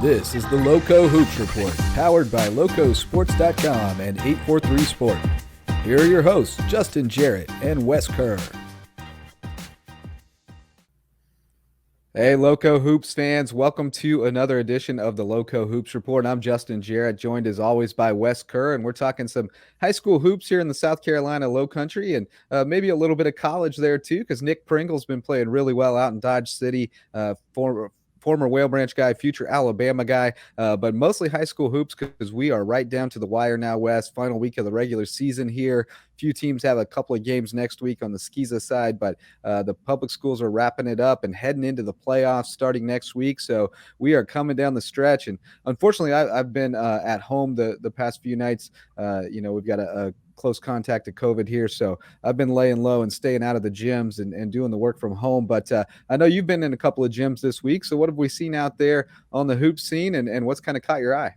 This is the Lowco Hoops Report, powered by LowcoSports.com and 843 Sport. Here are your hosts, Justin Jarrett and Wes Kerr. Hey, Lowco Hoops fans, welcome to another edition of the Lowco Hoops Report. I'm Justin Jarrett, joined as always by Wes Kerr, and we're talking some high school hoops here in the South Carolina Low Country, and maybe a little bit of college there too, because Nick Pringle's been playing really well out in Dodge City, former Whale Branch guy, future Alabama guy, but mostly high school hoops because we are right down to the wire now, Wes. Final week of the regular season here. Few teams have a couple of games next week on the SCISA side, but the public schools are wrapping it up and heading into the playoffs starting next week. So we are coming down the stretch. And unfortunately, I've been at home the past few nights. We've got a close contact to COVID here. So I've been laying low and staying out of the gyms and doing the work from home. But I know you've been in a couple of gyms this week. So what have we seen out there on the hoop scene and what's kind of caught your eye?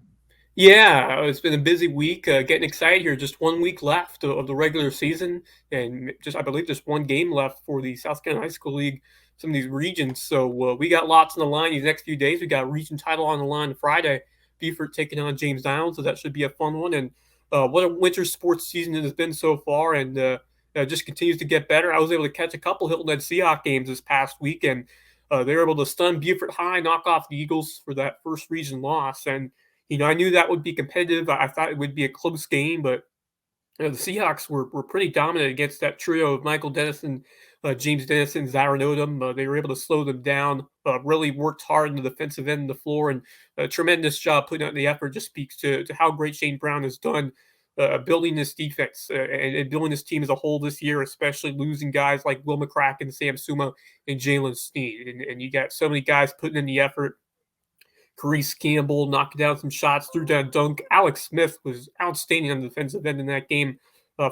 Yeah, it's been a busy week. Getting excited here. Just 1 week left of the regular season, and I believe just one game left for the South Carolina High School League. Some of these regions, so we got lots on the line these next few days. We got a region title on the line Friday. Beaufort taking on James Island, so that should be a fun one. And what a winter sports season it has been so far, and just continues to get better. I was able to catch a couple Hilton Head Seahawks games this past week, and they were able to stun Beaufort High, knock off the Eagles for that first region loss. And I knew that would be competitive. I thought it would be a close game, but the Seahawks were pretty dominant against that trio of Michael Dennison, James Dennison, Zyron Odom. They were able to slow them down, really worked hard in the defensive end of the floor, and a tremendous job putting out the effort. Just speaks to how great Shane Brown has done building this defense and building this team as a whole this year, especially losing guys like Will McCracken, Sam Suma, and Jalen Sneed. And you got so many guys putting in the effort. Carice Campbell knocked down some shots, threw down a dunk. Alex Smith was outstanding on the defensive end in that game,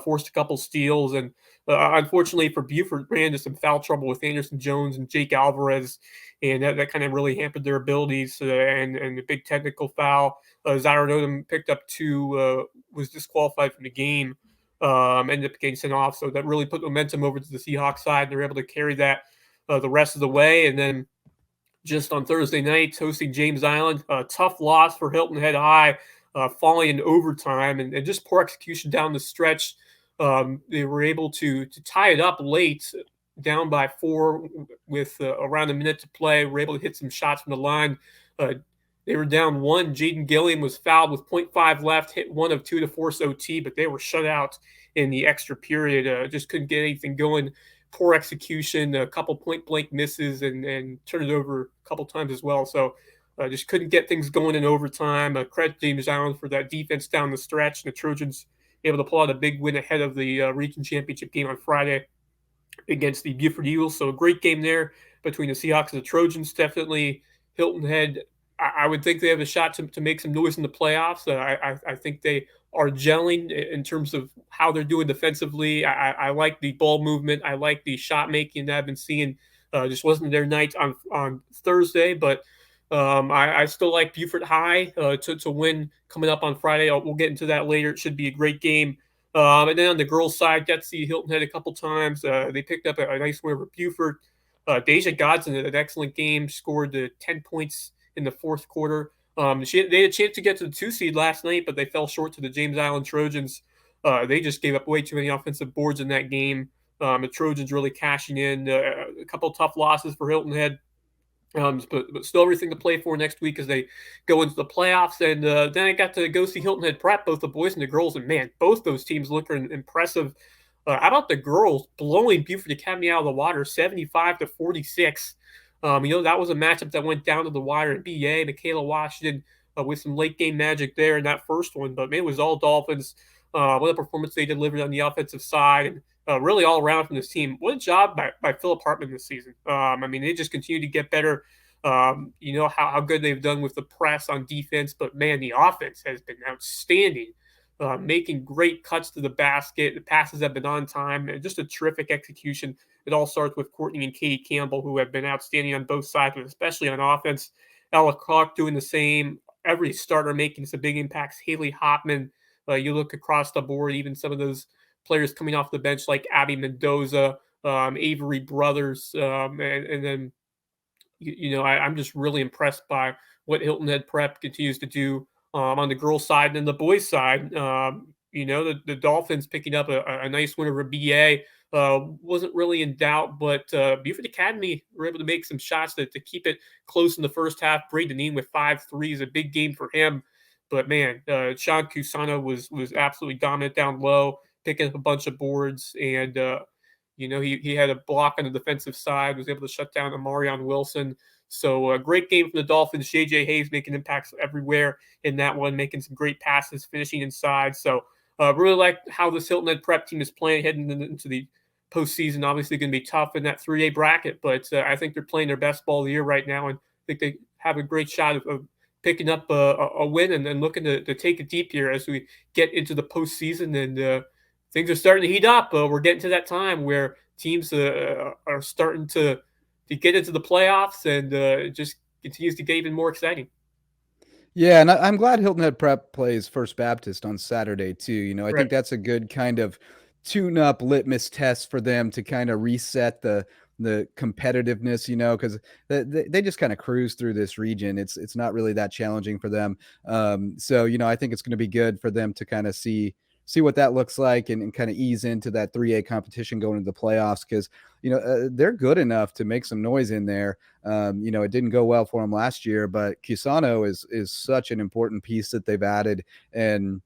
forced a couple steals. And unfortunately for Beaufort, ran into some foul trouble with Anderson Jones and Jake Alvarez. And that kind of really hampered their abilities and a big technical foul. Zyron Odom picked up two, was disqualified from the game, ended up getting sent off. So that really put momentum over to the Seahawks side. They were able to carry that the rest of the way. And then just on Thursday night, hosting James Island. A tough loss for Hilton Head High, falling in overtime and just poor execution down the stretch. They were able to tie it up late, down by 4 with around a minute to play. Were able to hit some shots from the line. They were down 1. Jaden Gilliam was fouled with 0.5 left, hit 1 of 2 to force OT, but they were shut out in the extra period. Just couldn't get anything going. Poor execution, a couple point-blank misses, and turned it over a couple times as well. So just couldn't get things going in overtime. Credit James Island for that defense down the stretch. And the Trojans able to pull out a big win ahead of the region championship game on Friday against the Beaufort Eagles. So a great game there between the Seahawks and the Trojans. Definitely Hilton Head, I would think they have a shot to make some noise in the playoffs. I think they are gelling in terms of how they're doing defensively. I like the ball movement. I like the shot making that I've been seeing. Just wasn't their night on Thursday, but I still like Beaufort High to win coming up on Friday. We'll get into that later. It should be a great game. And then on the girls' side, got to see Hilton Head a couple times. They picked up a nice win over Beaufort. Deja Godson had an excellent game, scored 10 points in the fourth quarter. They had a chance to get to the 2 seed last night, but they fell short to the James Island Trojans. They just gave up way too many offensive boards in that game. The Trojans really cashing in. A couple tough losses for Hilton Head. But still everything to play for next week as they go into the playoffs. And then I got to go see Hilton Head prep, both the boys and the girls. And, man, both those teams look impressive. How about the girls blowing Beaufort Academy out of the water, 75-46? That was a matchup that went down to the wire in BA. Michaela Washington with some late game magic there in that first one. But, man, it was all Dolphins. What a performance they delivered on the offensive side. And really all around from this team. What a job by Philip Hartman this season. They just continue to get better. How good they've done with the press on defense. But, man, the offense has been outstanding. Making great cuts to the basket. The passes have been on time. And just a terrific execution. It all starts with Courtney and Katie Campbell, who have been outstanding on both sides, but especially on offense. Ella Clark doing the same. Every starter making some big impacts. Haley Hopman. You look across the board, even some of those players coming off the bench like Abby Mendoza, Avery Brothers, and then I'm just really impressed by what Hilton Head Prep continues to do on the girls' side and then the boys' side. The Dolphins picking up a nice win over BA wasn't really in doubt, but Beaufort Academy were able to make some shots to keep it close in the first half. Braden Dineen with 5 threes, a big game for him. But man, Sean Cusano was absolutely dominant down low, picking up a bunch of boards, and he had a block on the defensive side, was able to shut down Amarion Wilson. So a great game from the Dolphins. JJ Hayes making impacts everywhere in that one, making some great passes, finishing inside. So really like how this Hilton Head Prep team is playing heading into the postseason. Obviously going to be tough in that 3A bracket, but I think they're playing their best ball of the year right now, and I think they have a great shot of picking up a win and then looking to take it deep here as we get into the postseason. And things are starting to heat up. We're getting to that time where teams are starting to get into the playoffs, and it just continues to get even more exciting. Yeah, and I'm glad Hilton Head Prep plays First Baptist on Saturday too. I Right. think that's a good kind of tune-up litmus test for them to kind of reset the competitiveness, because they just kind of cruise through this region. It's not really that challenging for them. So I think it's going to be good for them to kind of see what that looks like and kind of ease into that 3A competition going into the playoffs because they're good enough to make some noise in there. It didn't go well for them last year, but Cusano is such an important piece that they've added and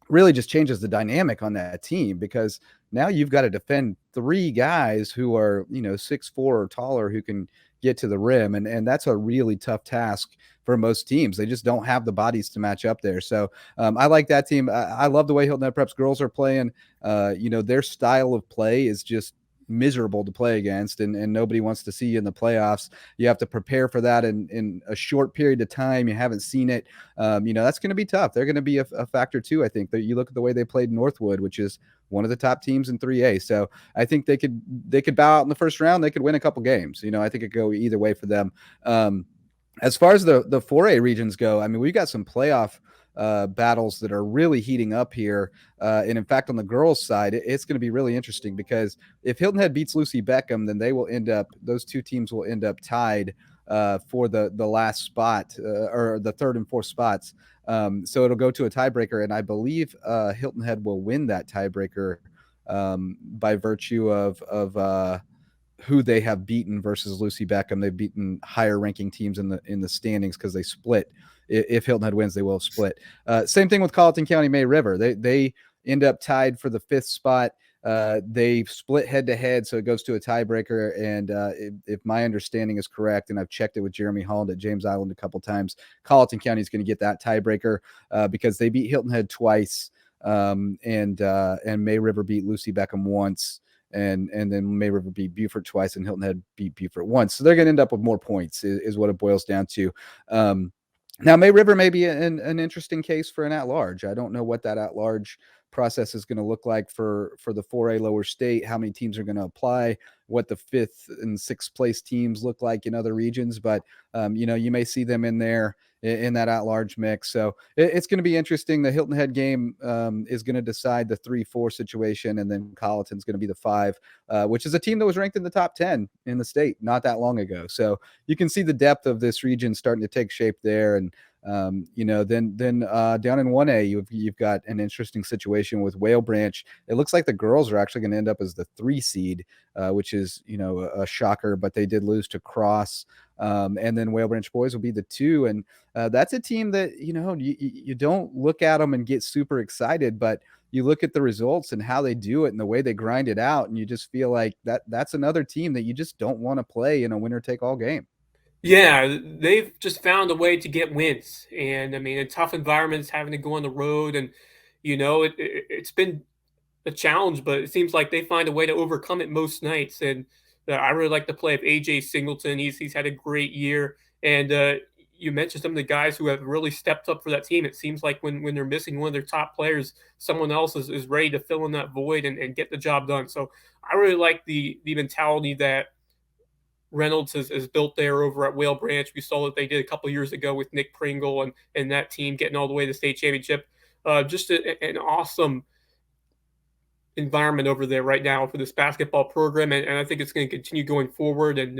really just changes the dynamic on that team because now you've got to defend three guys who are 6'4" or taller who can get to the rim, and that's a really tough task for most teams. They just don't have the bodies to match up there. So I like that team. I love the way Hilton Head Prep's girls are playing. Their style of play is just miserable to play against, and nobody wants to see you in the playoffs. You have to prepare for that in a short period of time. You haven't seen it. That's going to be tough. They're going to be a factor too. I think that you look at the way they played Northwood, which is one of the top teams in 3A. So I think they could bow out in the first round. They could win a couple games. I think it could go either way for them. As far as the 4A regions go, I mean, we've got some playoff battles that are really heating up here. And in fact, on the girls' side, it's going to be really interesting because if Hilton Head beats Lucy Beckham, then those two teams will end up tied for the last spot or the third and fourth spots. So it'll go to a tiebreaker, and I believe Hilton Head will win that tiebreaker by virtue of who they have beaten versus Lucy Beckham. They've beaten higher ranking teams in the standings because they split. If Hilton Head wins, they will split. Same thing with Colleton County May River. They end up tied for the fifth spot. They split head to head, so it goes to a tiebreaker. And if my understanding is correct, and I've checked it with Jeremy Holland at James Island a couple times, Colleton County is going to get that tiebreaker because they beat Hilton Head twice, and May River beat Lucy Beckham once. And then May River beat Beaufort twice, and Hilton Head beat Beaufort once. So they're going to end up with more points, is what it boils down to. Now, May River may be an interesting case for an at-large. I don't know what that at-large process is going to look like for the 4A lower state, how many teams are going to apply, what the fifth and sixth place teams look like in other regions. But, you may see them in there in that at-large mix. So it's going to be interesting. The Hilton Head game is going to decide the 3-4 situation, and then Colleton's going to be the 5, which is a team that was ranked in the top 10 in the state not that long ago. So you can see the depth of this region starting to take shape there. And then down in 1A, you've got an interesting situation with Whale Branch. It looks like the girls are actually going to end up as the 3 seed, which is a shocker, but they did lose to Cross. And then Whale Branch boys will be the 2, and that's a team that you don't look at them and get super excited, but you look at the results and how they do it and the way they grind it out, and you just feel like that's another team that you just don't want to play in a winner take all game. Yeah, they've just found a way to get wins, and I mean, in tough environments, having to go on the road, and it's been a challenge, but it seems like they find a way to overcome it most nights. And I really like the play of AJ Singleton. He's had a great year, and you mentioned some of the guys who have really stepped up for that team. It seems like when they're missing one of their top players, someone else is ready to fill in that void and get the job done. So I really like the mentality that Reynolds has built there over at Whale Branch. We saw what they did a couple years ago with Nick Pringle and that team getting all the way to the state championship. Just an awesome environment over there right now for this basketball program, and I think it's going to continue going forward. And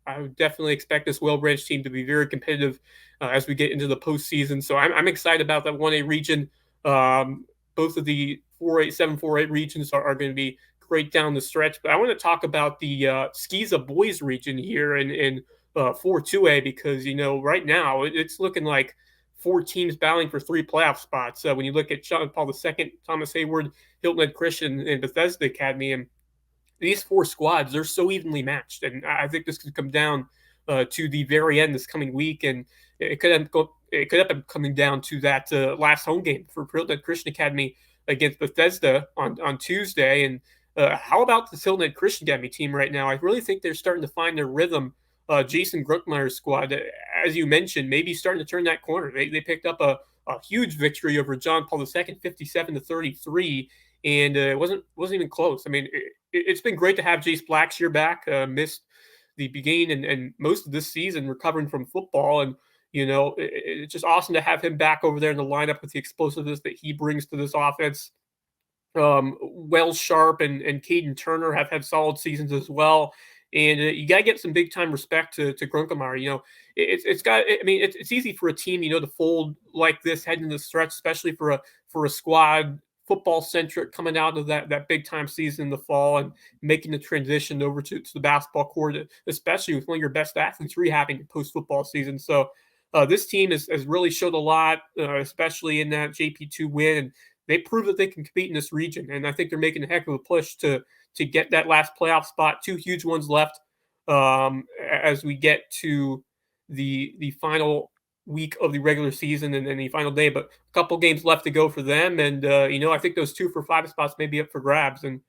I would definitely expect this Well-Branch team to be very competitive as we get into the postseason. So I'm excited about that 1A region. Um, Both of the 4A, 7-4A regions are going to be great down the stretch. But I want to talk about the Skiza boys region here in 4-2A because, right now it's looking like four teams battling for three playoff spots. When you look at John Paul II, Thomas Hayward, Hilton Head Christian, and Bethesda Academy, and these four squads, they're so evenly matched. And I think this could come down to the very end this coming week. And it could end up coming down to that last home game for Hilton Head Christian Academy against Bethesda on Tuesday. And how about the Hilton Head Christian Academy team right now? I really think they're starting to find their rhythm. Jason Grunkmeyer's squad, as you mentioned, maybe starting to turn that corner. They picked up a huge victory over John Paul II, 57-33, and it wasn't even close. I mean, it's been great to have Jace Blackshear back. Missed the beginning and most of this season recovering from football, and it's just awesome to have him back over there in the lineup with the explosiveness that he brings to this offense. Wells Sharp and Caden Turner have had solid seasons as well. And you got to get some big time respect to Grunkemeyer. It's easy for a team, to fold like this heading into the stretch, especially for a squad football centric coming out of that big time season in the fall and making the transition over to the basketball court, especially with one of your best athletes rehabbing post football season. So this team has really showed a lot, especially in that JP2 win. And they prove that they can compete in this region, and I think they're making a heck of a push to get that last playoff spot. Two huge ones left as we get to the final week of the regular season and the final day, but a couple games left to go for them. And I think those 2 for 5 spots may be up for grabs, and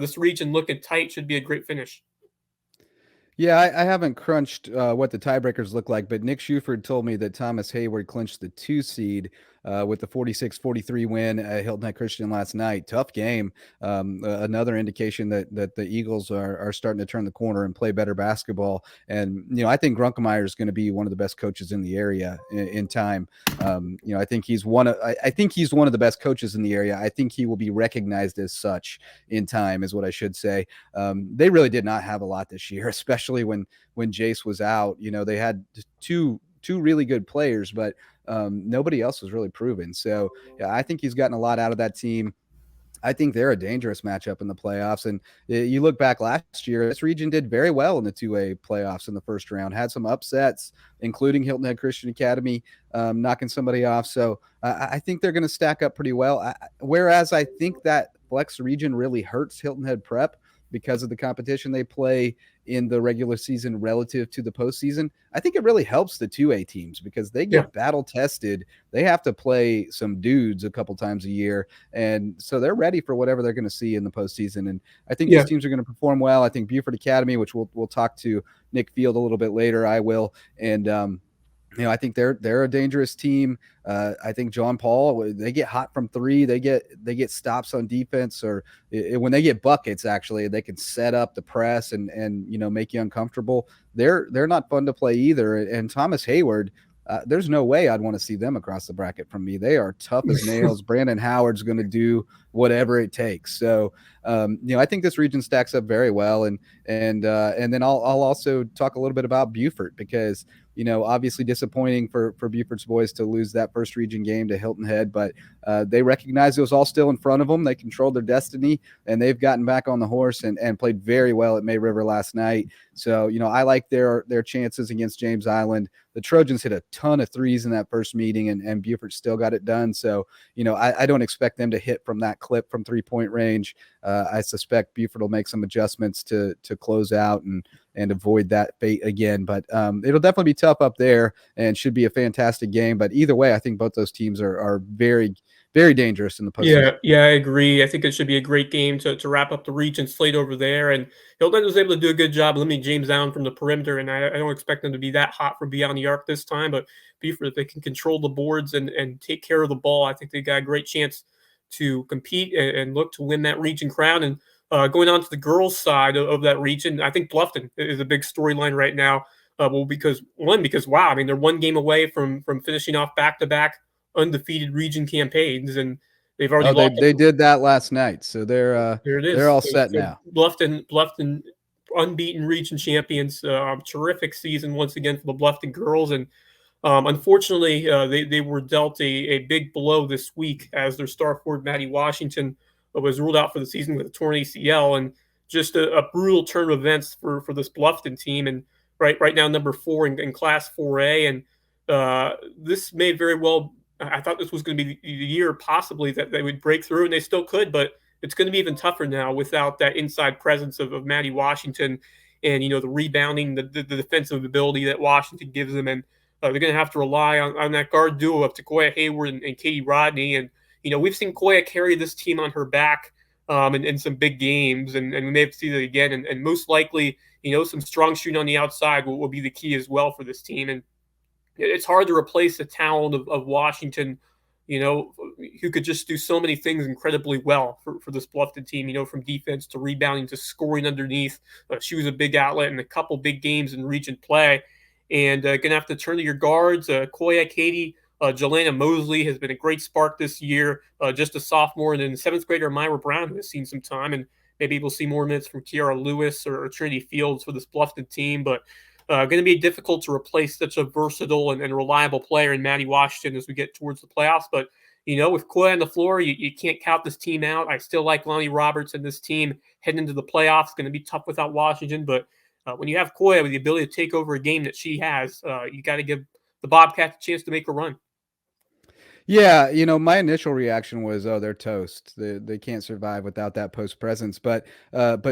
this region looking tight should be a great finish. Yeah, I haven't crunched what the tiebreakers look like, but Nick Shuford told me that Thomas Hayward clinched the 2 seed with the 46-43 win at Hilton Head Christian last night. Tough game. Another indication that the Eagles are starting to turn the corner and play better basketball. And I think Grunkemeyer is going to be one of the best coaches in the area in time. I think he's one of the best coaches in the area. I think he will be recognized as such in time, is what I should say. They really did not have a lot this year, especially when Jace was out. They had two really good players, but nobody else was really proven. So yeah, I think he's gotten a lot out of that team. I think they're a dangerous matchup in the playoffs. And you look back last year, this region did very well in the 2A playoffs in the first round, had some upsets, including Hilton Head Christian Academy knocking somebody off. So I think they're going to stack up pretty well. Whereas I think that flex region really hurts Hilton Head Prep because of the competition they play in the regular season relative to the postseason. I think it really helps the 2A teams because they get battle tested. They have to play some dudes a couple times a year. And so they're ready for whatever they're going to see in the postseason. And I think these teams are going to perform well. I think Beaufort Academy, which we'll talk to Nick Field a little bit later, I will. And, I think they're a dangerous team. I think John Paul, they get hot from three. They get stops on defense, or when they get buckets, actually, they can set up the press and make you uncomfortable. They're not fun to play either. And Thomas Hayward, there's no way I'd want to see them across the bracket from me. They are tough as nails. Brandon Howard's going to do whatever it takes. So, I think this region stacks up very well. And then I'll also talk a little bit about Beaufort because, obviously disappointing for Beaufort's boys to lose that first region game to Hilton Head, but they recognized it was all still in front of them. They controlled their destiny, and they've gotten back on the horse and played very well at May River last night. So, I like their chances against James Island. The Trojans hit a ton of threes in that first meeting, and Beaufort still got it done. So, I don't expect them to hit from that clip from 3-point range. I suspect Beaufort will make some adjustments to close out and avoid that fate again. But it'll definitely be tough up there and should be a fantastic game. But either way, I think both those teams are very, very dangerous in the postseason. Yeah, I agree. I think it should be a great game to wrap up the region slate over there. And Hilton was able to do a good job limiting James Allen from the perimeter, and I don't expect them to be that hot from beyond the arc this time. But Beaufort, if they can control the boards and take care of the ball, I think they got a great chance to compete and look to win that region crown. And going on to the girls' side of that region, I think Bluffton is a big storyline right now. Because wow, I mean, they're one game away from finishing off back-to-back undefeated region campaigns, and they've already they did that last night, so there it is. they're all set so now. Bluffton unbeaten region champions. Terrific season once again for the Bluffton girls, and unfortunately, they were dealt a big blow this week as their star forward Maddie Washington was ruled out for the season with a torn ACL, and just a brutal turn of events for this Bluffton team. And right now, number 4 in Class 4A, and this may very well. I thought this was going to be the year possibly that they would break through, and they still could, but it's going to be even tougher now without that inside presence of Maddie Washington, and the rebounding, the defensive ability that Washington gives them, and they're going to have to rely on that guard duo of Takoya Hayward and Katie Rodney. And, we've seen Koya carry this team on her back in some big games, and we may have to see that again. And most likely, some strong shooting on the outside will be the key as well for this team. And it's hard to replace the talent of Washington, who could just do so many things incredibly well for this Bluffton team, from defense to rebounding to scoring underneath. She was a big outlet in a couple big games in region play. And going to have to turn to your guards. Koya, Katie, Jelena Mosley has been a great spark this year, just a sophomore. And then 7th grader Myra Brown, who has seen some time. And maybe we'll see more minutes from Kiara Lewis or Trinity Fields for this Bluffton team. But going to be difficult to replace such a versatile and reliable player in Maddie Washington as we get towards the playoffs. But, with Koya on the floor, you can't count this team out. I still like Lonnie Roberts and this team heading into the playoffs. Going to be tough without Washington. But when you have Koya with the ability to take over a game that she has, you got to give the Bobcats a chance to make a run. Yeah, my initial reaction was, "Oh, they're toast. They can't survive without that post presence." But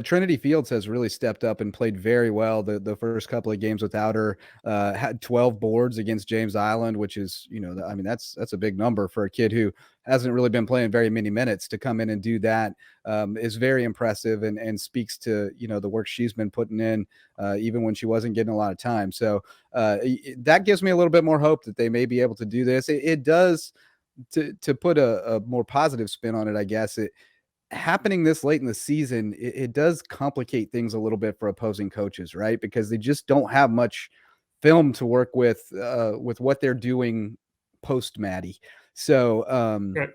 Trinity Fields has really stepped up and played very well. The first couple of games without her, had 12 boards against James Island, which is, I mean, that's a big number for a kid who hasn't really been playing very many minutes. To come in and do that is very impressive, and speaks to the work she's been putting in, even when she wasn't getting a lot of time. So that gives me a little bit more hope that they may be able to do this. It does. To put a more positive spin on it, I guess it happening this late in the season, it does complicate things a little bit for opposing coaches, right? Because they just don't have much film to work with what they're doing post Maddie. So Right.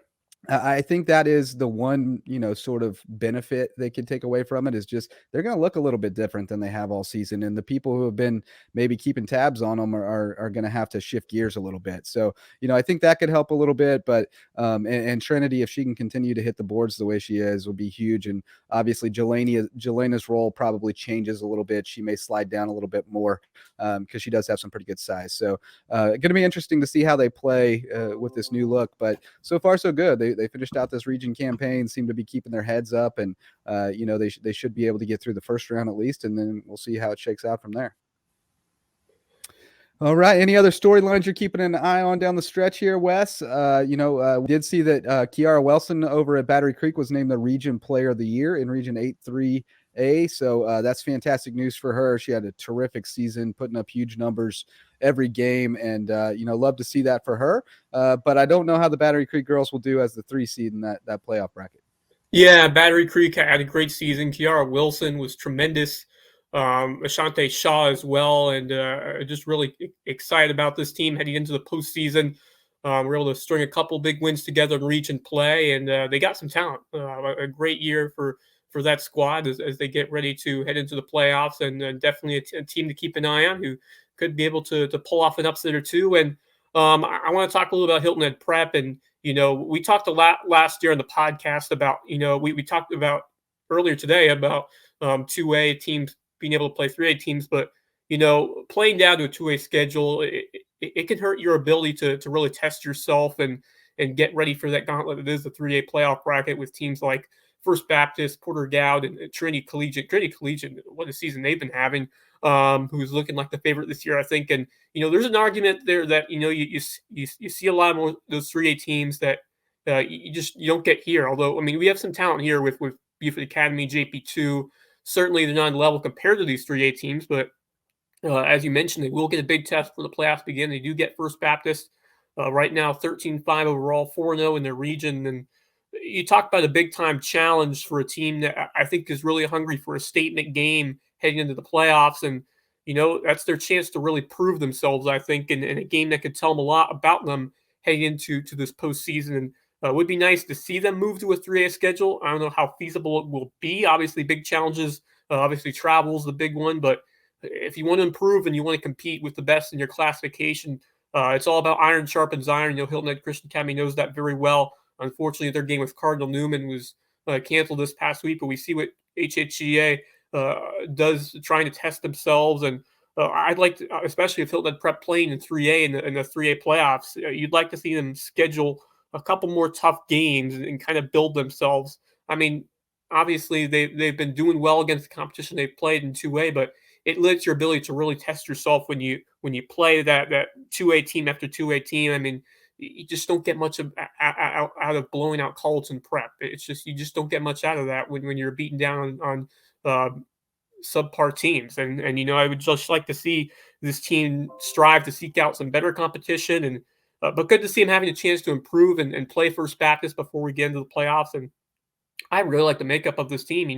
I think that is the one, sort of benefit they can take away from it, is just they're going to look a little bit different than they have all season. And the people who have been maybe keeping tabs on them are going to have to shift gears a little bit. So, I think that could help a little bit. But and Trinity, if she can continue to hit the boards the way she is, would be huge. And obviously, Jelena's role probably changes a little bit. She may slide down a little bit more because she does have some pretty good size. So, going to be interesting to see how they play with this new look. But so far, so good. They finished out this region campaign, seem to be keeping their heads up, and they should be able to get through the first round at least, and then we'll see how it shakes out from there. All right. Any other storylines you're keeping an eye on down the stretch here, Wes? We did see that Kiara Wilson over at Battery Creek was named the Region Player of the Year in Region 8-3A. So that's fantastic news for her. She had a terrific season, putting up huge numbers every game, and love to see that for her. But I don't know how the Battery Creek girls will do as the 3 seed in that playoff bracket. Yeah, Battery Creek had a great season. Kiara Wilson was tremendous. Ashante Shaw as well, and just really excited about this team heading into the postseason. We're able to string a couple big wins together in region play, and they got some talent. A great year for that squad as they get ready to head into the playoffs, and definitely a team to keep an eye on who could be able to pull off an upset or two. And I want to talk a little about Hilton Head Prep, and we talked a lot last year on the podcast about we talked about earlier today about 2A teams being able to play 3A teams, but playing down to a 2A schedule, it can hurt your ability to really test yourself and get ready for that gauntlet that is the 3A playoff bracket with teams like First Baptist, Porter Dowd, and Trinity Collegiate. Trinity Collegiate, what a season they've been having. Who's looking like the favorite this year, I think. And there's an argument there that you see a lot of more those 3A teams that you don't get here. Although we have some talent here with Beaufort Academy, JP2. Certainly they're not on level compared to these 3A teams, but as you mentioned, they will get a big test for the playoffs begin. They do get First Baptist right now, 13-5 overall, 4-0 in their region. And you talk about a big-time challenge for a team that I think is really hungry for a statement game heading into the playoffs. And, that's their chance to really prove themselves, I think, in a game that could tell them a lot about them heading into this postseason. And it would be nice to see them move to a 3A schedule. I don't know how feasible it will be. Obviously, big challenges Obviously, travel is the big one, but if you want to improve and you want to compete with the best in your classification, it's all about iron sharpens iron. Hilton Head Christian Academy knows that very well. Unfortunately, their game with Cardinal Newman was canceled this past week, but we see what HHGA does trying to test themselves. And I'd like to, especially if Hilton Head Prep playing in 3A in the 3A playoffs, you'd like to see them schedule a couple more tough games and kind of build themselves. I mean, obviously they've been doing well against the competition they've played in 2A, but it limits your ability to really test yourself when you play that 2A team after 2A team. I mean, you just don't get much out of blowing out Carleton Prep. It's just you just don't get much out of that when you're beaten down on subpar teams. And I would just like to see this team strive to seek out some better competition. And but good to see him having a chance to improve and play First Baptist before we get into the playoffs. And I really like the makeup of this team.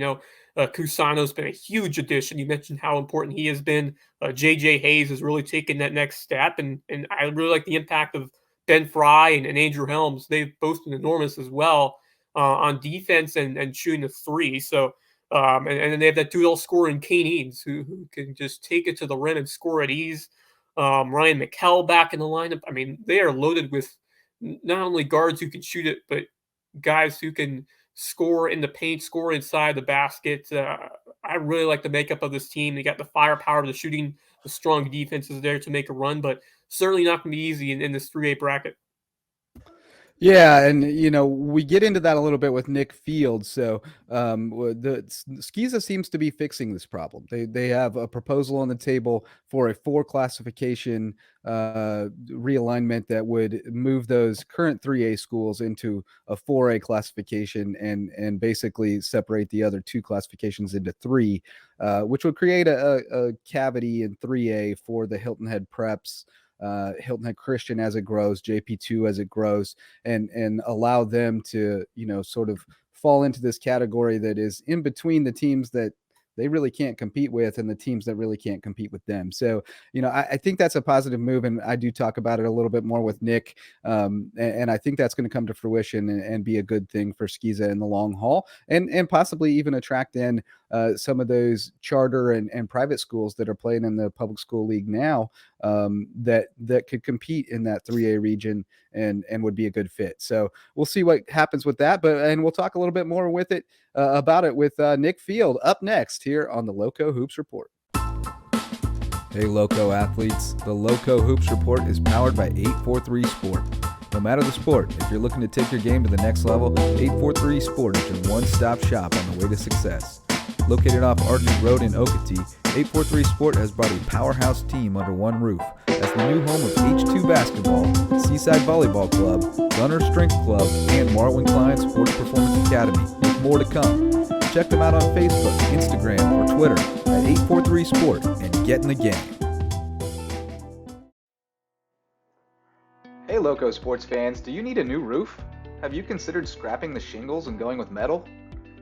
Cusano's been a huge addition. You mentioned how important he has been. JJ Hayes has really taken that next step, and I really like the impact of Ben Fry and Andrew Helms. They've both been enormous as well on defense and shooting the three. So, and then they have that dual scorer in Kane Eads, who can just take it to the rim and score at ease. Ryan McKell back in the lineup. I mean, they are loaded with not only guards who can shoot it, but guys who can score in the paint, score inside the basket. I really like the makeup of this team. They got the firepower, the shooting, the strong defense is there to make a run, but certainly not going to be easy in this 3A bracket. Yeah, and we get into that a little bit with Nick Field. So the Skeeza seems to be fixing this problem. They have a proposal on the table for a 4 classification realignment that would move those current 3A schools into a 4A classification and basically separate the other 2 classifications into 3, which would create a cavity in 3A for the Hilton Head Preps, Hilton Head Christian as it grows, JP2 as it grows, and allow them to sort of fall into this category that is in between the teams that they really can't compete with and the teams that really can't compete with them. So, I think that's a positive move, and I do talk about it a little bit more with Nick, and I think that's going to come to fruition and be a good thing for Skeeza in the long haul, and possibly even attract in some of those charter and private schools that are playing in the public school league now, that could compete in that 3A region and would be a good fit. So we'll see what happens with that, and we'll talk a little bit more with it about it with Nick Field up next here on the Lowco Hoops Report. Hey, Lowco athletes, the Lowco Hoops Report is powered by 843 Sport. No matter the sport, if you're looking to take your game to the next level, 843 Sport is your one-stop shop on the way to success. Located off Argent Road in Okatee, 843 Sport has brought a powerhouse team under one roof as the new home of H2 Basketball, Seaside Volleyball Club, Gunner Strength Club, and Marwin Klein Sports Performance Academy, with more to come. Check them out on Facebook, Instagram, or Twitter at 843 Sport and get in the game. Hey, Lowco sports fans, do you need a new roof? Have you considered scrapping the shingles and going with metal?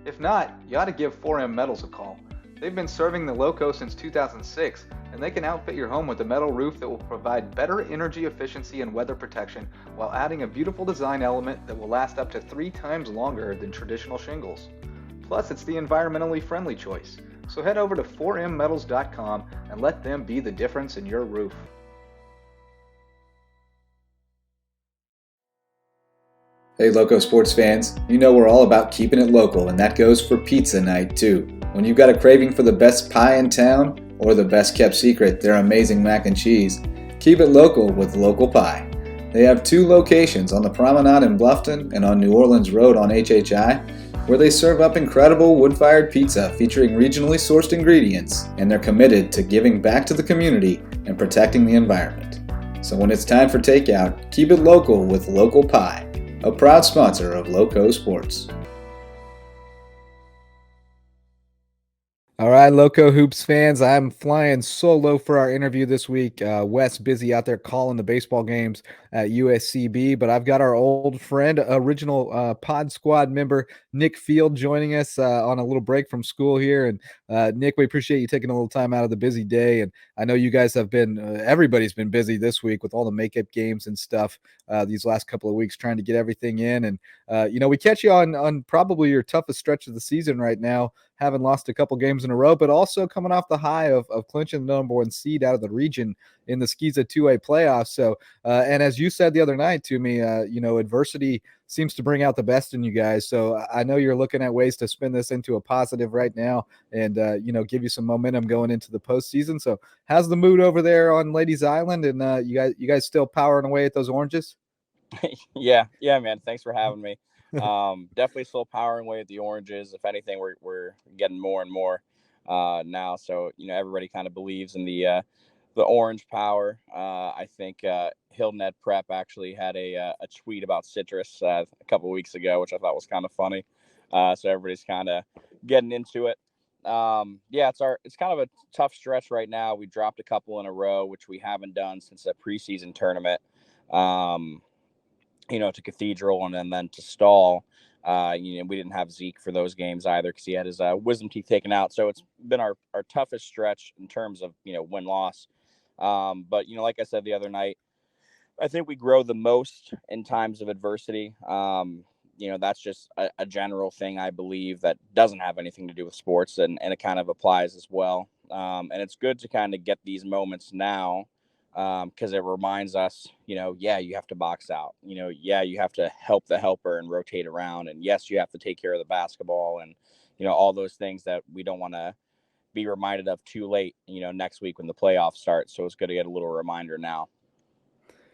If not, you ought to give 4M Metals a call. They've been serving the Lowco since 2006, and they can outfit your home with a metal roof that will provide better energy efficiency and weather protection while adding a beautiful design element that will last up to 3 times longer than traditional shingles. Plus, it's the environmentally friendly choice. So head over to 4mmetals.com and let them be the difference in your roof. Hey, Lowco sports fans, we're all about keeping it local, and that goes for pizza night too. When you've got a craving for the best pie in town, or the best kept secret, their amazing mac and cheese, keep it local with Local Pie. They have 2 locations on the Promenade in Bluffton and on New Orleans Road on HHI, where they serve up incredible wood-fired pizza featuring regionally sourced ingredients, and they're committed to giving back to the community and protecting the environment. So when it's time for takeout, keep it local with Local Pie, a proud sponsor of Lowco Sports. All right, Lowco Hoops fans, I'm flying solo for our interview this week. Wes busy out there calling the baseball games at USCB, but I've got our old friend, original Pod Squad member, Nick Field, joining us on a little break from school here. And Nick, we appreciate you taking a little time out of the busy day. And I know you guys have been, everybody's been busy this week with all the makeup games and stuff these last couple of weeks, trying to get everything in. And, we catch you on probably your toughest stretch of the season right now, having lost a couple games in a row, but also coming off the high of clinching the number one seed out of the region in the SCISA 2A playoffs. So, and as you said the other night to me, adversity seems to bring out the best in you guys. So I know you're looking at ways to spin this into a positive right now and, give you some momentum going into the postseason. So how's the mood over there on Ladies Island? And you guys still powering away at those oranges? Yeah, man. Thanks for having me. Definitely still powering away at the oranges. If anything, we're getting more and more now. So everybody kind of believes in the orange power. I think Hillnet Prep actually had a tweet about citrus a couple of weeks ago, which I thought was kind of funny. So everybody's kind of getting into it. Yeah, it's kind of a tough stretch right now. We dropped a couple in a row, which we haven't done since a preseason tournament. To Cathedral and then to Stall. We didn't have Zeke for those games either because he had his wisdom teeth taken out. So it's been our toughest stretch in terms of win loss. But like I said the other night, I think we grow the most in times of adversity. That's just a general thing I believe that doesn't have anything to do with sports, and it kind of applies as well. And it's good to kind of get these moments now because it reminds us, you have to box out. You have to help the helper and rotate around. And yes, you have to take care of the basketball and, all those things that we don't want to be reminded of too late, next week when the playoffs start. So it's good to get a little reminder now.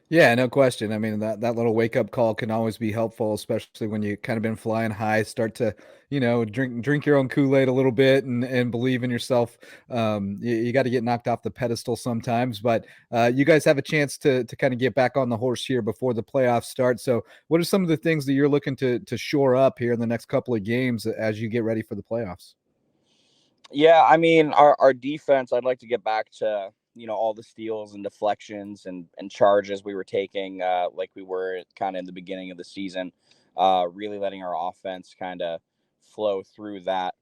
Yeah, no question. I mean, that little wake up call can always be helpful, especially when you kind of been flying high, start to, drink your own Kool-Aid a little bit and believe in yourself. You got to get knocked off the pedestal sometimes, but you guys have a chance to kind of get back on the horse here before the playoffs start. So what are some of the things that you're looking to shore up here in the next couple of games as you get ready for the playoffs? Yeah, I mean, our defense, I'd like to get back to, all the steals and deflections and charges we were taking, like we were kind of in the beginning of the season, really letting our offense kind of flow through that,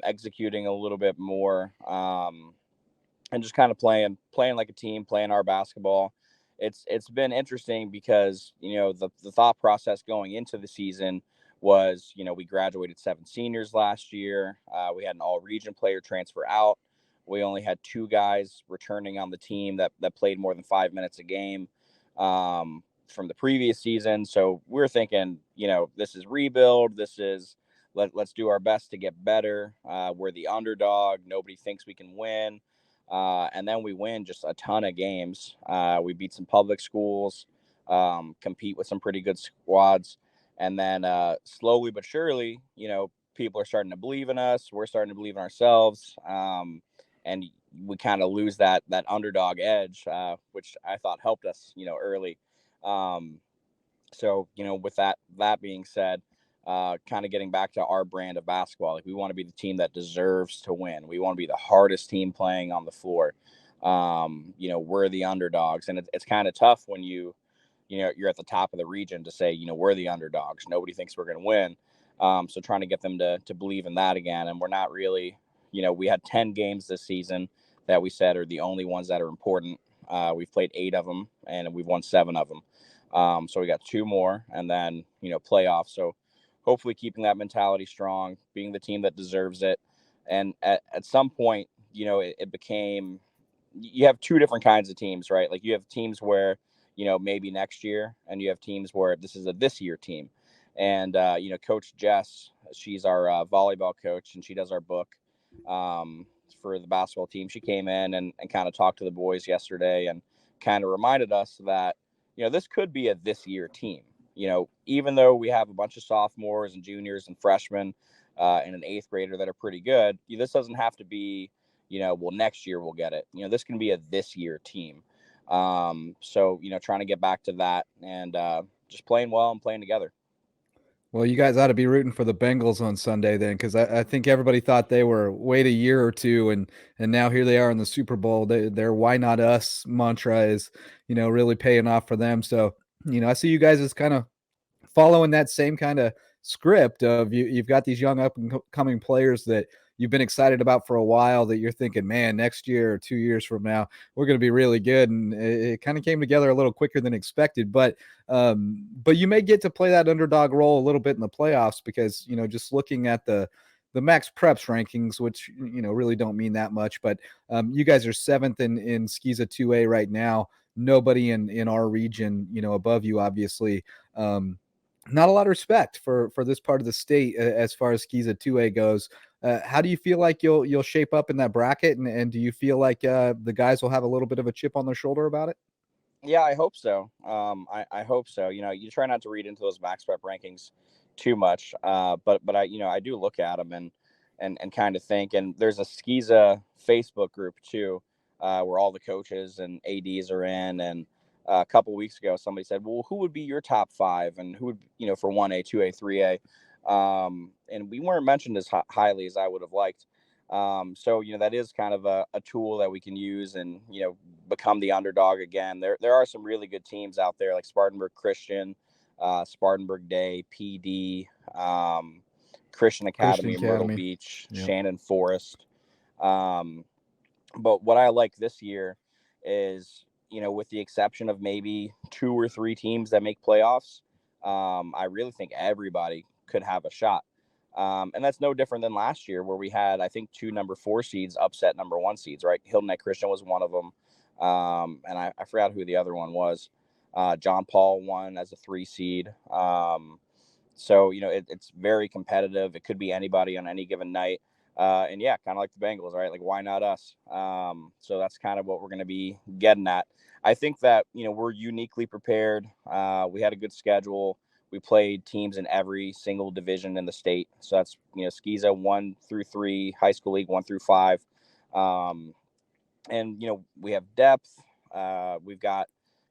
executing a little bit more, and just kind of playing like a team, playing our basketball. It's been interesting because, the thought process going into the season was, we graduated 7 seniors last year. We had an all-region player transfer out. We only had 2 guys returning on the team that played more than 5 minutes a game from the previous season. So we're thinking, this is rebuild. This is let's do our best to get better. We're the underdog. Nobody thinks we can win. And then we win just a ton of games. We beat some public schools, compete with some pretty good squads. And then slowly but surely, people are starting to believe in us. We're starting to believe in ourselves. And we kind of lose that underdog edge, which I thought helped us, early. So, with that being said, kind of getting back to our brand of basketball, like we want to be the team that deserves to win. We want to be the hardest team playing on the floor. We're the underdogs, and it's kind of tough when you're at the top of the region to say, we're the underdogs. Nobody thinks we're going to win. So trying to get them to believe in that again. And we're not really, we had 10 games this season that we said are the only ones that are important. We've played 8 of them and we've won 7 of them. So we got 2 more and then, playoffs. So hopefully keeping that mentality strong, being the team that deserves it. And at some point, it became, you have 2 different kinds of teams, right? Like you have teams where, maybe next year, and you have teams where this is a this year team. And, Coach Jess, she's our volleyball coach, and she does our book for the basketball team. She came in and kind of talked to the boys yesterday and kind of reminded us that, this could be a this year team. Even though we have a bunch of sophomores and juniors and freshmen and an 8th grader that are pretty good, this doesn't have to be, next year we'll get it. This can be a this year team. So, trying to get back to that and just playing well and playing together. Well, you guys ought to be rooting for the Bengals on Sunday then, because I think everybody thought they were wait a year or two, and now here they are in the Super Bowl. Their "Why not us" mantra is, really paying off for them. So, I see you guys as kind of following that same kind of script of you've got these young up and coming players that you've been excited about for a while that you're thinking, man, next year or 2 years from now, we're going to be really good. And it kind of came together a little quicker than expected, but you may get to play that underdog role a little bit in the playoffs because, just looking at the the Max Preps rankings, which really don't mean that much. But you guys are 7th in Schiza 2A right now. Nobody in our region, above you, obviously. Not a lot of respect for this part of the state as far as Schiza 2A goes. How do you feel like you'll shape up in that bracket, and do you feel like the guys will have a little bit of a chip on their shoulder about it? Yeah, I hope so. I hope so. You try not to read into those max prep rankings too much, but I do look at them and kind of think. And there's a Skiza Facebook group too, where all the coaches and ads are in. And a couple weeks ago, somebody said, "Well, who would be your top 5, and who would for 1A, 2A, 3A?" And we weren't mentioned as highly as I would have liked. So that is kind of a tool that we can use and become the underdog again. There are some really good teams out there like Spartanburg Christian, Spartanburg Day, PD, Christian Christian Academy in Myrtle Academy. Beach, Yeah. Shannon Forest. But what I like this year is, with the exception of maybe 2 or 3 teams that make playoffs, I really think everybody could have a shot. And that's no different than last year where we had, I think, 2 number 4 seeds upset number 1 seeds, right? Hilton Head Christian was one of them. And I forgot who the other one was. John Paul won as a 3 seed. So, it's very competitive. It could be anybody on any given night. And yeah, kind of like the Bengals, right? Like, why not us? So that's kind of what we're going to be getting at. I think that, we're uniquely prepared. We had a good schedule. We played teams in every single division in the state. So that's, Skiza 1 through 3, high school league 1 through 5. And, we have depth. We've got,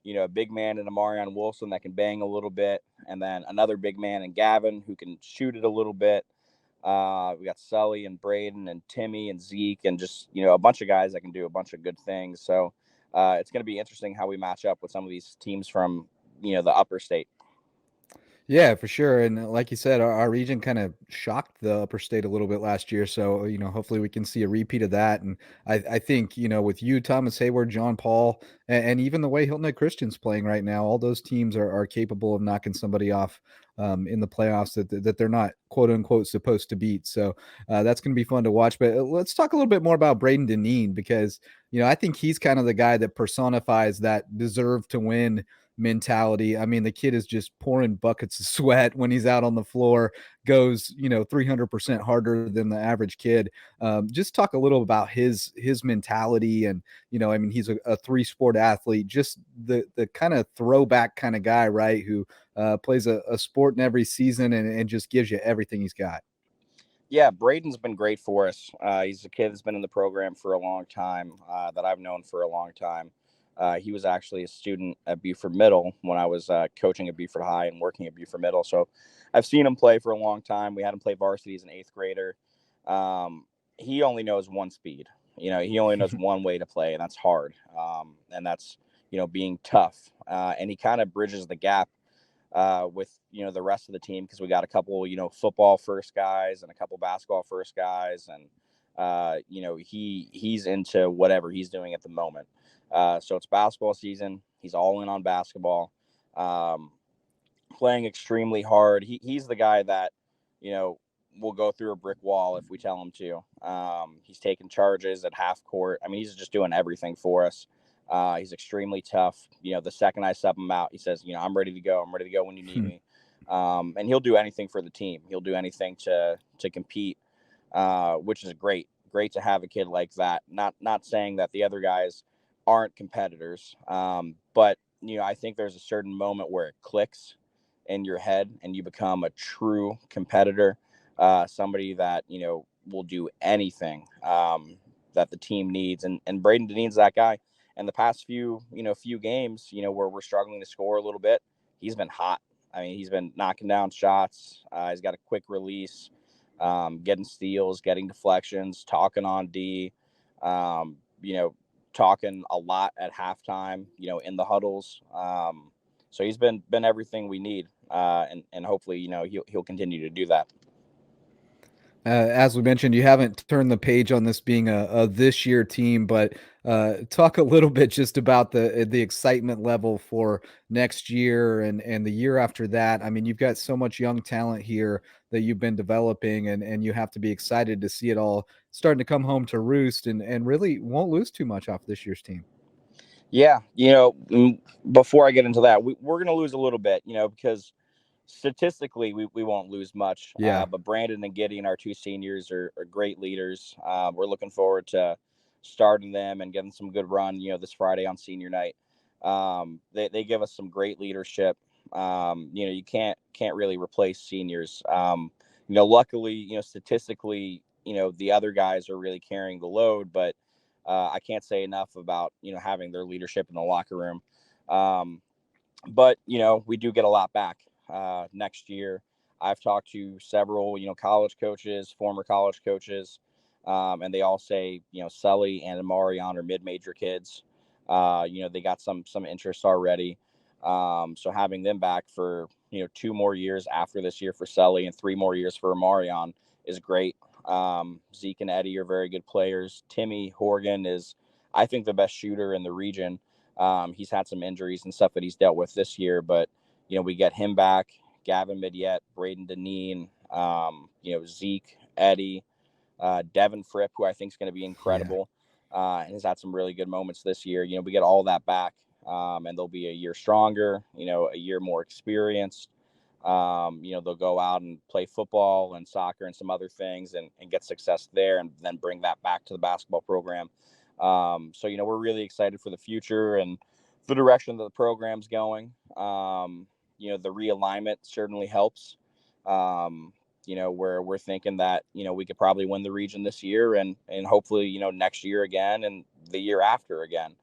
a big man in Amarion Wilson that can bang a little bit. And then another big man in Gavin who can shoot it a little bit. We got Sully and Braden and Timmy and Zeke and just, a bunch of guys that can do a bunch of good things. So it's going to be interesting how we match up with some of these teams from, the upper state. Yeah, for sure. And like you said, our region kind of shocked the upper state a little bit last year. So, hopefully we can see a repeat of that. And I think, with you, Thomas Hayward, John Paul, and even the way Hilton Head Christian's playing right now, all those teams are capable of knocking somebody off in the playoffs that they're not, quote unquote, supposed to beat. So that's going to be fun to watch. But let's talk a little bit more about Braden Dineen because, I think he's kind of the guy that personifies that deserve to win mentality. I mean, the kid is just pouring buckets of sweat when he's out on the floor, goes, 300% harder than the average kid. Just talk a little about his mentality. And, I mean, he's a 3-sport athlete, just the kind of throwback kind of guy, right? Who plays a sport in every season and just gives you everything he's got. Yeah, Braden's been great for us. He's a kid that's been in the program for a long time, that I've known for a long time. He was actually a student at Beaufort Middle when I was coaching at Beaufort High and working at Beaufort Middle. So I've seen him play for a long time. We had him play varsity as an 8th grader. He only knows one speed. He only knows one way to play, and that's hard. And that's, being tough. And he kind of bridges the gap with, the rest of the team because we got a couple, football first guys and a couple basketball first guys. And, he's into whatever he's doing at the moment. So it's basketball season. He's all in on basketball, playing extremely hard. He's the guy that, will go through a brick wall if we tell him to. He's taking charges at half court. I mean, he's just doing everything for us. He's extremely tough. The second I sub him out, he says, I'm ready to go. I'm ready to go when you need me. And he'll do anything for the team. He'll do anything to compete, which is great. Great to have a kid like that. Not saying that the other guys aren't competitors. But, I think there's a certain moment where it clicks in your head and you become a true competitor, somebody that, will do anything that the team needs. And Braden Dineen's that guy. And the past few games, where we're struggling to score a little bit, he's been hot. I mean, he's been knocking down shots. He's got a quick release, getting steals, getting deflections, talking on D, talking a lot at halftime, in the huddles. So he's been everything we need. And hopefully, he'll continue to do that. As we mentioned, you haven't turned the page on this being a this year team, but talk a little bit just about the excitement level for next year and the year after that. I mean, you've got so much young talent here that you've been developing, and you have to be excited to see it all starting to come home to roost, and really won't lose too much off this year's team. Yeah, before I get into that, we're going to lose a little bit, because statistically we won't lose much. Yeah. But Brandon and Gideon, our two seniors, are great leaders. We're looking forward to starting them and getting some good run, this Friday on senior night. They give us some great leadership. You can't really replace seniors. Luckily, statistically, the other guys are really carrying the load, but I can't say enough about, having their leadership in the locker room. But, we do get a lot back next year. I've talked to several, college coaches, former college coaches, and they all say, Sully and Amarion are mid-major kids. They got some interest already. So having them back for, 2 more years after this year for Sully and 3 more years for Amarion is great. Zeke and Eddie are very good players. Timmy Horgan is, I think, the best shooter in the region. He's had some injuries and stuff that he's dealt with this year, but, we get him back. Gavin Midyett, Braden Dineen, Zeke, Eddie, Devin Fripp, who I think is going to be incredible, and has had some really good moments this year. We get all that back, and they'll be a year stronger, a year more experienced. They'll go out and play football and soccer and some other things and get success there, and then bring that back to the basketball program. So, we're really excited for the future and the direction that the program's going. The realignment certainly helps. Where we're thinking that, we could probably win the region this year and hopefully, next year again and the year after again.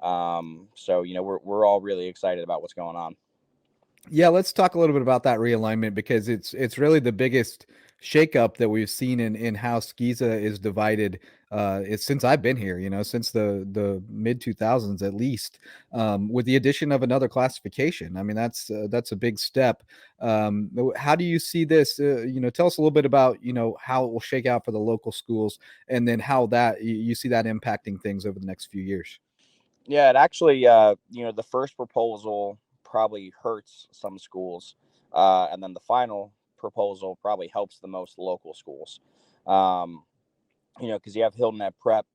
So, we're all really excited about what's going on. Yeah, let's talk a little bit about that realignment, because it's really the biggest shakeup that we've seen in how SCISA is divided. It's since I've been here, since the mid 2000s at least, with the addition of another classification. I mean, that's a big step. How do you see this? Tell us a little bit about how it will shake out for the local schools, and then how that you see that impacting things over the next few years. Yeah, it actually, the first proposal probably hurts some schools, and then the final proposal probably helps the most local schools. Um, because you have Hilton at Prep,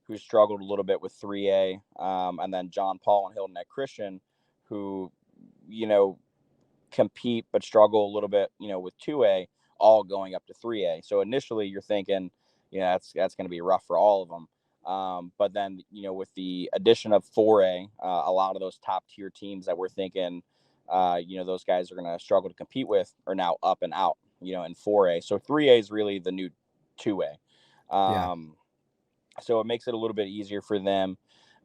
who struggled a little bit with 3A, and then John Paul and Hilton at Christian, who, compete but struggle a little bit, with 2A, all going up to 3A. So initially you're thinking, that's going to be rough for all of them. But then, with the addition of 4A, a lot of those top tier teams that we're thinking, those guys are going to struggle to compete with are now up and out, in 4A. So 3A is really the new 2A. Yeah. So it makes it a little bit easier for them.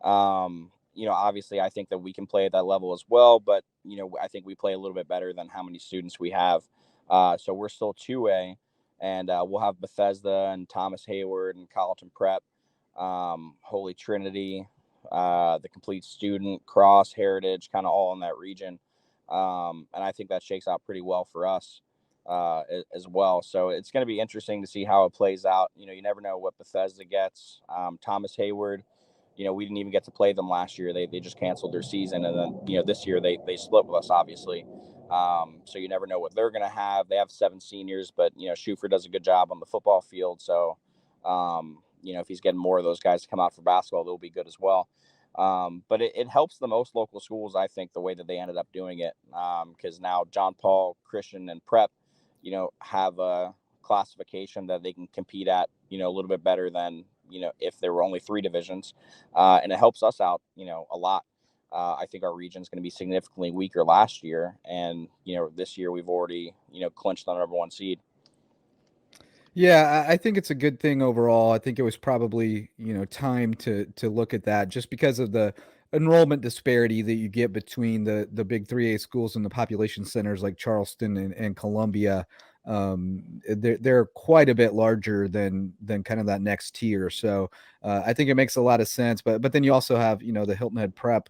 Obviously I think that we can play at that level as well, but, I think we play a little bit better than how many students we have. So we're still 2A, and we'll have Bethesda and Thomas Hayward and Colleton Prep, Holy Trinity, the Complete Student, Cross, Heritage, kind of all in that region. And I think that shakes out pretty well for us as well. So it's going to be interesting to see how it plays out. You never know what Bethesda gets. Thomas Hayward, we didn't even get to play them last year. They just canceled their season. And then, this year they split with us, obviously. So you never know what they're going to have. They have 7 seniors, but, Schufer does a good job on the football field. So, if he's getting more of those guys to come out for basketball, they'll be good as well. But it helps the most local schools, I think, the way that they ended up doing it. Because now John Paul, Christian, and Prep, have a classification that they can compete at, a little bit better than, if there were only 3 divisions. And it helps us out, a lot. I think our region is going to be significantly weaker last year. And, this year we've already, clinched the number 1 seed. Yeah, I think it's a good thing overall. I think it was probably, time to look at that, just because of the enrollment disparity that you get between the big 3A schools and the population centers like Charleston and Columbia. They're quite a bit larger than kind of that next tier. So I think it makes a lot of sense. But then you also have, the Hilton Head Prep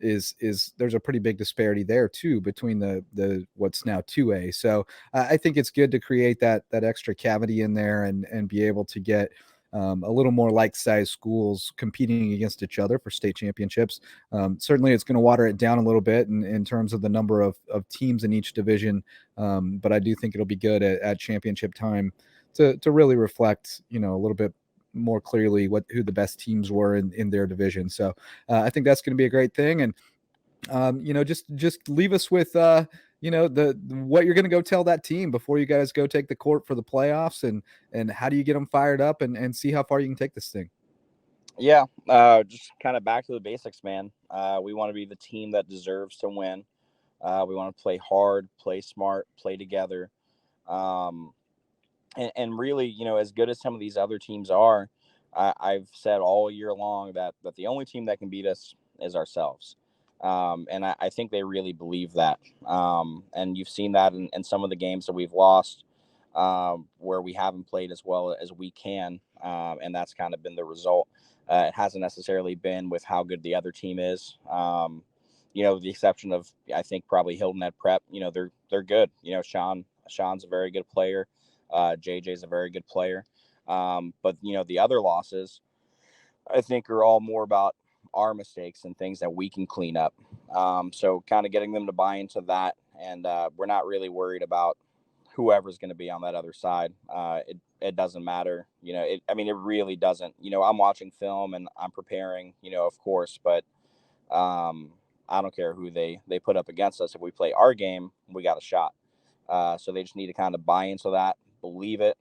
is there's a pretty big disparity there too between the what's now 2A. So I think it's good to create that extra cavity in there, and be able to get a little more like-sized schools competing against each other for state championships. Certainly, it's going to water it down a little bit in terms of the number of teams in each division, but I do think it'll be good at championship time to really reflect, a little bit more clearly who the best teams were in their division. So I think that's going to be a great thing. And just leave us with the what you're going to go tell that team before you guys go take the court for the playoffs, and how do you get them fired up and see how far you can take this thing. Yeah, just kind of back to the basics, man. We want to be the team that deserves to win. We want to play hard, play smart, play together. And really, as good as some of these other teams are, I've said all year long that the only team that can beat us is ourselves. And I think they really believe that. And you've seen that in some of the games that we've lost, where we haven't played as well as we can. And that's kind of been the result. It hasn't necessarily been with how good the other team is. The exception of, I think, probably Hilton at Prep. They're good. Sean's a very good player. JJ's a very good player. But the other losses, I think, are all more about our mistakes and things that we can clean up. So kind of getting them to buy into that. And we're not really worried about whoever's going to be on that other side. It doesn't matter. It really doesn't. I'm watching film and I'm preparing, of course, but I don't care who they put up against us. If we play our game, we got a shot. So they just need to kind of buy into that, believe it,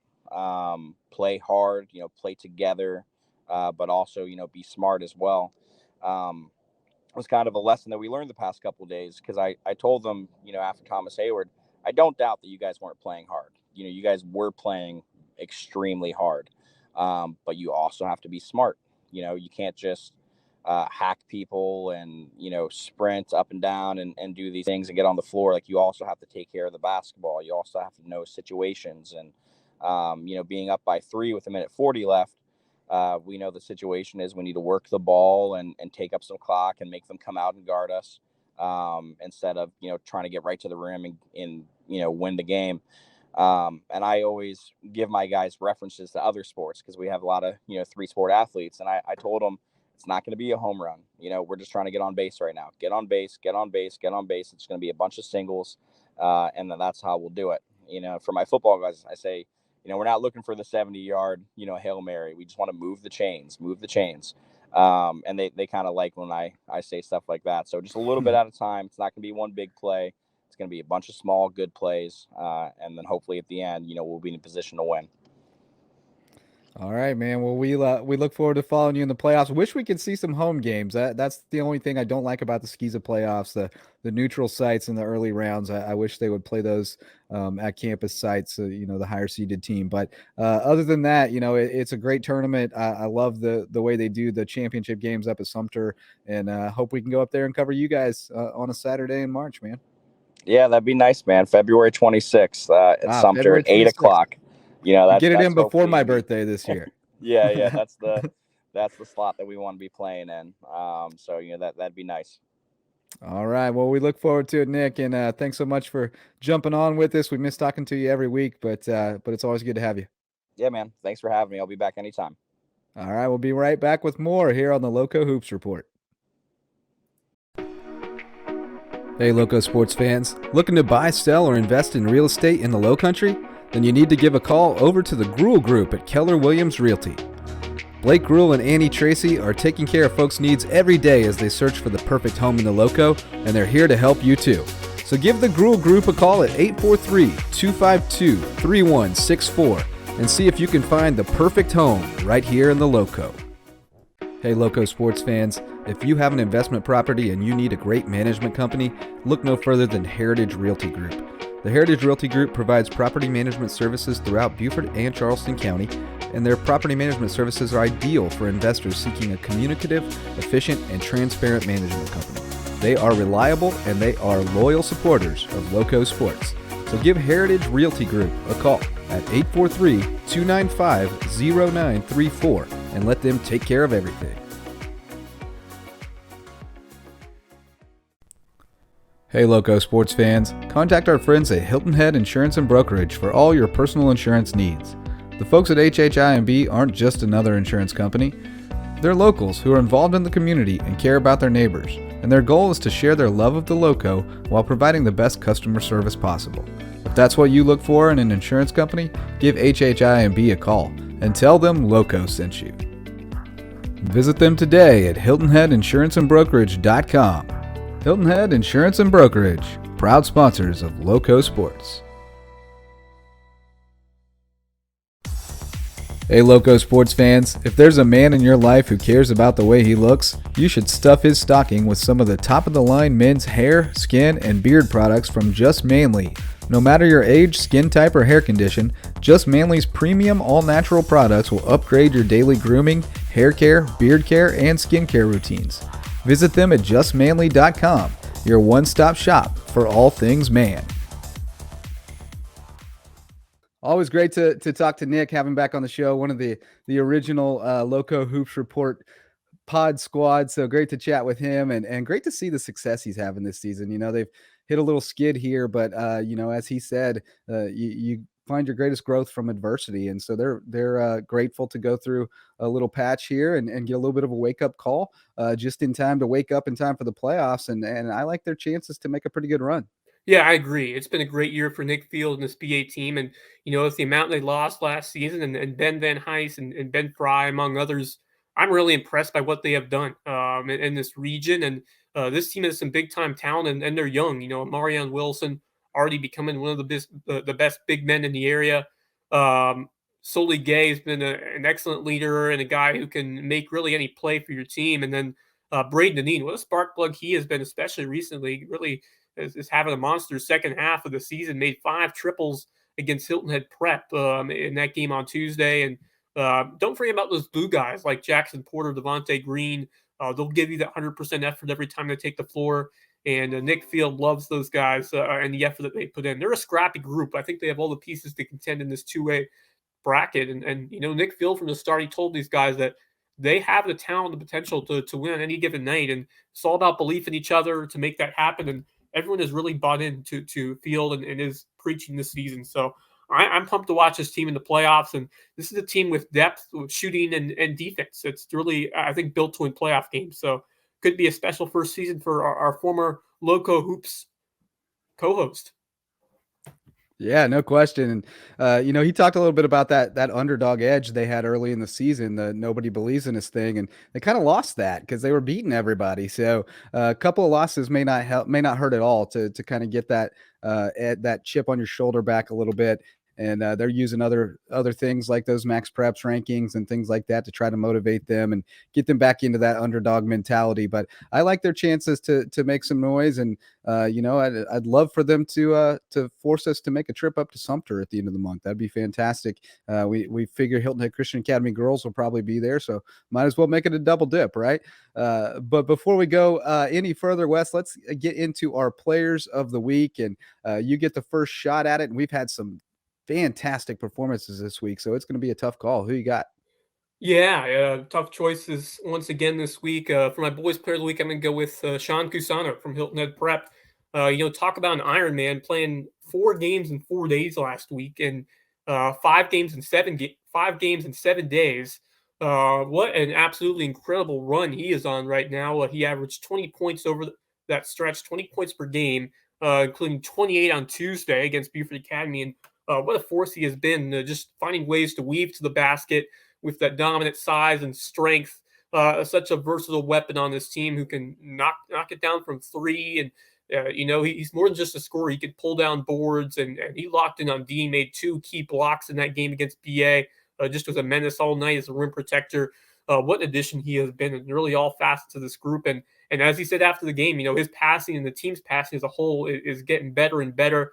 play hard, play together, but also, be smart as well. It was kind of a lesson that we learned the past couple of days, because I told them, after Thomas Hayward, I don't doubt that you guys weren't playing hard. You guys were playing extremely hard, but you also have to be smart. You can't just hack people and, sprint up and down and do these things and get on the floor. Like, you also have to take care of the basketball. You also have to know situations. And, being up by 3 with 1:40 left, we know the situation is we need to work the ball and take up some clock and make them come out and guard us, instead of, trying to get right to the rim and win the game. And I always give my guys references to other sports, because we have a lot of, 3-sport athletes. And I told them, it's not going to be a home run. We're just trying to get on base right now. Get on base, get on base, get on base. It's going to be a bunch of singles. And then that's how we'll do it. For my football guys, I say, we're not looking for the 70-yard, Hail Mary. We just want to move the chains. And they kind of like when I say stuff like that. So just a little bit at a time. It's not going to be one big play. It's going to be a bunch of small, good plays. And then hopefully at the end, we'll be in a position to win. All right, man. Well, we look forward to following you in the playoffs. Wish we could see some home games. That's the only thing I don't like about the SCISA playoffs. The neutral sites in the early rounds. I wish they would play those at campus sites. The higher seeded team. But other than that, it's a great tournament. I love the way they do the championship games up at Sumter, and hope we can go up there and cover you guys on a Saturday in March, man. Yeah, that'd be nice, man. February 26th at Sumter February at 8 o'clock. Get it in before my birthday this year. Yeah, that's the slot that we want to be playing in. So that'd be nice. All right. Well, we look forward to it, Nick, and thanks so much for jumping on with us. We miss talking to you every week, but it's always good to have you. Yeah, man. Thanks for having me. I'll be back anytime. All right. We'll be right back with more here on the Lowco Hoops Report. Hey, Lowco sports fans. Looking to buy, sell, or invest in real estate in the Low Country? Then you need to give a call over to the Gruhl Group at Keller Williams Realty. Blake Gruhl and Annie Tracy are taking care of folks' needs every day as they search for the perfect home in the Lowco, and they're here to help you too. So give the Gruhl Group a call at 843-252-3164 and see if you can find the perfect home right here in the Lowco. Hey, Lowco sports fans, if you have an investment property and you need a great management company, look no further than Heritage Realty Group. The Heritage Realty Group provides property management services throughout Beaufort and Charleston County, and their property management services are ideal for investors seeking a communicative, efficient, and transparent management company. They are reliable and they are loyal supporters of Lowco Sports. So give Heritage Realty Group a call at 843-295-0934 and let them take care of everything. Hey, Lowco sports fans. Contact our friends at Hilton Head Insurance and Brokerage for all your personal insurance needs. The folks at HHIMB aren't just another insurance company. They're locals who are involved in the community and care about their neighbors, and their goal is to share their love of the Lowco while providing the best customer service possible. If that's what you look for in an insurance company, give HHIMB a call and tell them Lowco sent you. Visit them today at HiltonHeadInsuranceandBrokerage.com. Hilton Head Insurance and Brokerage, proud sponsors of Lowco Sports. Hey Lowco sports fans, if there's a man in your life who cares about the way he looks, you should stuff his stocking with some of the top-of-the-line men's hair, skin, and beard products from Just Manly. No matter your age, skin type, or hair condition, Just Manly's premium all-natural products will upgrade your daily grooming, hair care, beard care, and skin care routines. Visit them at justmanly.com, your one-stop shop for all things man. Always great to talk to Nick, have him back on the show, one of the original Lowco Hoops Report pod squad. So great to chat with him and great to see the success he's having this season. You know, they've hit a little skid here, but you know, as he said, you find your greatest growth from adversity. And so they're grateful to go through a little patch here and get a little bit of a wake-up call just in time to wake up in time for the playoffs. And I like their chances to make a pretty good run. Yeah, I agree. It's been a great year for Nick Field and this BA team. And, you know, it's the amount they lost last season and Ben Van Heist and Ben Fry, among others. I'm really impressed by what they have done in this region. And this team has some big time talent and they're young. You know, Marion Wilson already becoming one of the best big men in the area. Soli Gay has been an excellent leader and a guy who can make really any play for your team. And then Braden Dineen, what a spark plug he has been, especially recently, really is having a monster second half of the season, made 5 triples against Hilton Head Prep in that game on Tuesday. And don't forget about those blue guys like Jackson Porter, Devontae Green. They'll give you that 100% effort every time they take the floor. And Nick Field loves those guys and the effort that they put in. They're a scrappy group. I think they have all the pieces to contend in this two-way bracket. And you know, Nick Field from the start, he told these guys that they have the talent, the potential to win on any given night. And it's all about belief in each other to make that happen. And everyone has really bought into Field and is preaching this season. So I'm pumped to watch this team in the playoffs. And this is a team with depth, with shooting and defense. It's really, I think, built to win playoff games. So could be a special first season for our former Lowco Hoops co-host. Yeah, no question. And you know, he talked a little bit about that underdog edge they had early in the season, the nobody believes in us thing, and they kind of lost that because they were beating everybody. So a couple of losses may not hurt at all to kind of get that that chip on your shoulder back a little bit. And they're using other things like those max preps rankings and things like that to try to motivate them and get them back into that underdog mentality. But I like their chances to make some noise, and you know, I'd love for them to force us to make a trip up to Sumter at the end of the month. That'd be fantastic. We figure Hilton Head Christian Academy girls will probably be there, so might as well make it a double dip, right? But before we go any further, Wes, let's get into our players of the week, and you get the first shot at it. And we've had some fantastic performances this week, so it's going to be a tough call. Who you got? Yeah, tough choices once again this week. For my boys player of the week, I'm going to go with Sean Cusano from Hilton Head Prep. You know, talk about an Iron Man playing 4 games in 4 days last week and 5 games in 7 days. What an absolutely incredible run he is on right now. He averaged 20 points over that stretch, 20 points per game, including 28 on Tuesday against Beaufort Academy. And what a force he has been, just finding ways to weave to the basket with that dominant size and strength. Such a versatile weapon on this team who can knock it down from 3. And you know, he's more than just a scorer. He could pull down boards, and he locked in on D, made 2 key blocks in that game against BA. Just was a menace all night as a rim protector. What an addition he has been in really all facets of this group. And as he said after the game, you know, his passing and the team's passing as a whole is getting better and better.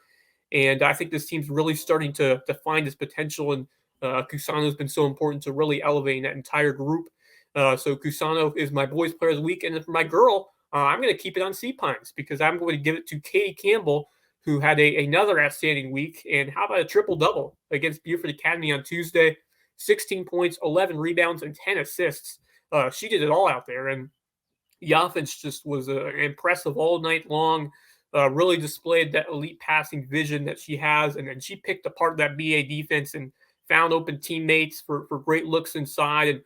And I think this team's really starting to find its potential. And Cusano has been so important to really elevating that entire group. So Cusano is my boys player of the week. And then for my girl, I'm going to keep it on Sea Pines because I'm going to give it to Katie Campbell, who had another outstanding week. And how about a triple-double against Beaufort Academy on Tuesday? 16 points, 11 rebounds, and 10 assists. She did it all out there. And the offense just was impressive all night long. Really displayed that elite passing vision that she has. And then she picked apart that BA defense and found open teammates for great looks inside. And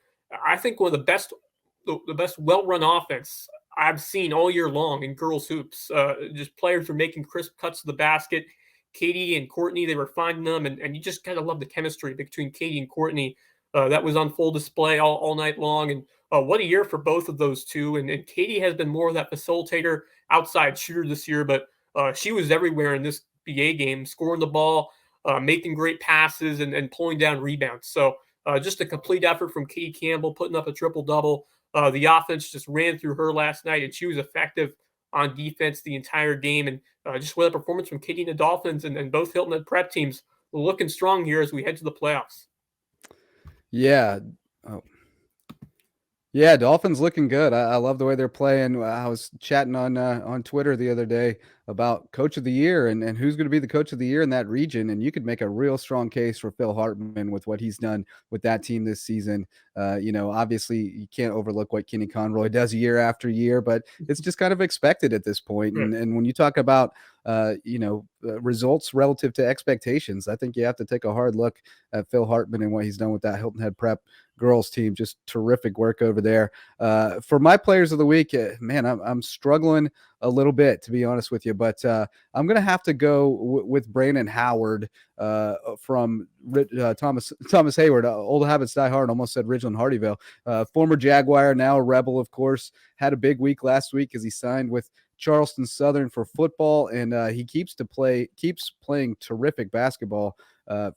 I think one of the best well-run offense I've seen all year long in girls hoops. Just players are making crisp cuts to the basket. Katie and Courtney, they were finding them, and you just kind of love the chemistry between Katie and Courtney. That was on full display all night long. And what a year for both of those two. And Katie has been more of that facilitator, outside shooter this year, but she was everywhere in this BA game, scoring the ball, making great passes, and pulling down rebounds. So just a complete effort from Katie Campbell, putting up a triple-double. The offense just ran through her last night, and she was effective on defense the entire game. And just with a performance from Katie and the Dolphins, and both Hilton Head prep teams looking strong here as we head to the playoffs. Yeah. Oh. Yeah, Dolphins looking good. I love the way they're playing. I was chatting on Twitter the other day about coach of the year and who's going to be the coach of the year in that region. And you could make a real strong case for Phil Hartman with what he's done with that team this season. Obviously you can't overlook what Kenny Conroy does year after year, but it's just kind of expected at this point. And when you talk about results relative to expectations, I think you have to take a hard look at Phil Hartman and what he's done with that Hilton Head Prep girls team. Just terrific work over there. For my players of the week, man, I'm struggling a little bit, to be honest with you, but I'm going to have to go with Brandon Howard from Thomas Hayward. Old habits die hard. Almost said Ridgeland Hardyville. Former Jaguar, now a Rebel, of course. Had a big week last week as he signed with Charleston Southern for football, and he keeps playing terrific basketball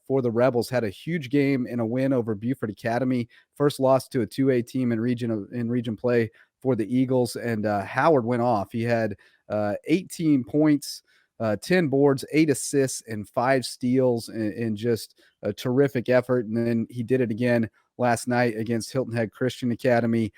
for the Rebels. Had a huge game in a win over Beaufort Academy. First loss to a 2A team in region play for the Eagles, and Howard went off. He had 18 points, 10 boards, 8 assists, and 5 steals in just a terrific effort. And then he did it again last night against Hilton Head Christian Academy.